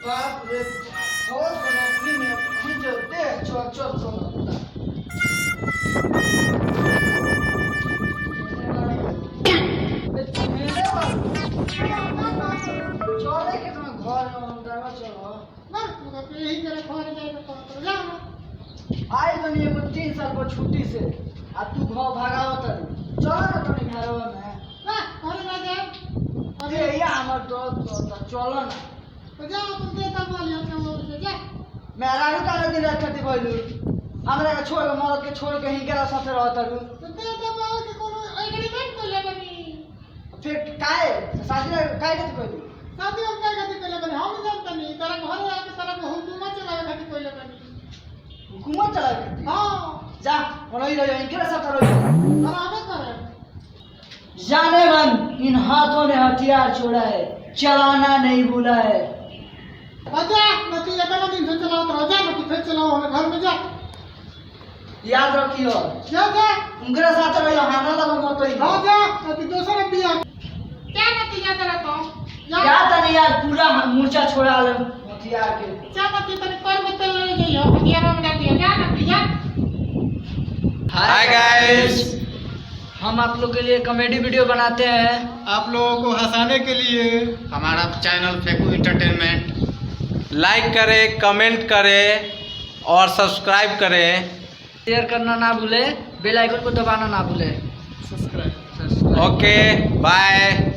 बाप रे फौज का नौकरी में हम जो देख चल चल चल चले के तुम घर में चलो यही तेरे घर जाएगा तो जा आए तो नहीं वो 3 साल पर छुट्टी से आ तू घर भागावत चलो ना तुम घरवा में ना घर ना जाए अरे ये हमर दोस्त चलो ना तो जा तुम देता बोलियो के वो से जा मैं रानू का दिन रखती बोलू हमरा के छोड़ मरद के छोड़ के हिंकेरा साथे रहत रू तो देता बोल के कोनो एग्रीमेंट कर ले बनी फिर काहे शादी काहे के कोई शादी हम काय खातिर कर ले बनी हम जानता नहीं तेरा घर आके तेरा हुकूमत चलावे खातिर कर ले बनी हुकूमत चला के हां जा मनोई रहो हिंकेरा साथे रहो आराम करे जाने मन इन हाथों ने हथियार छोड़ा है चलाना नहीं भूला है बजा नती ज्यादा दिन से चलाओ तो जा नती फिर चलाओ हमें घर में जा याद रखियो जा जा उनके साथ रहियो हमरा लग मत ही हां जा नती दूसरा बिया क्या नती ज्यादा रहता क्या तनी यार पूरा मूर्छा छोड़ा ले हथियार के जा नती तने कर में तेल ले जाइयो हथियार में डाल दिया जा नती जा हाय गाइस, हम आप लोग के लिए कॉमेडी वीडियो बनाते हैं आप लोगों को हंसाने के लिए हमारा चैनल फेकू एंटरटेनमेंट लाइक करें, कमेंट करें और सब्सक्राइब करें। शेयर करना ना भूले, बेल आइकन को दबाना ना भूले। Subscribe okay bye.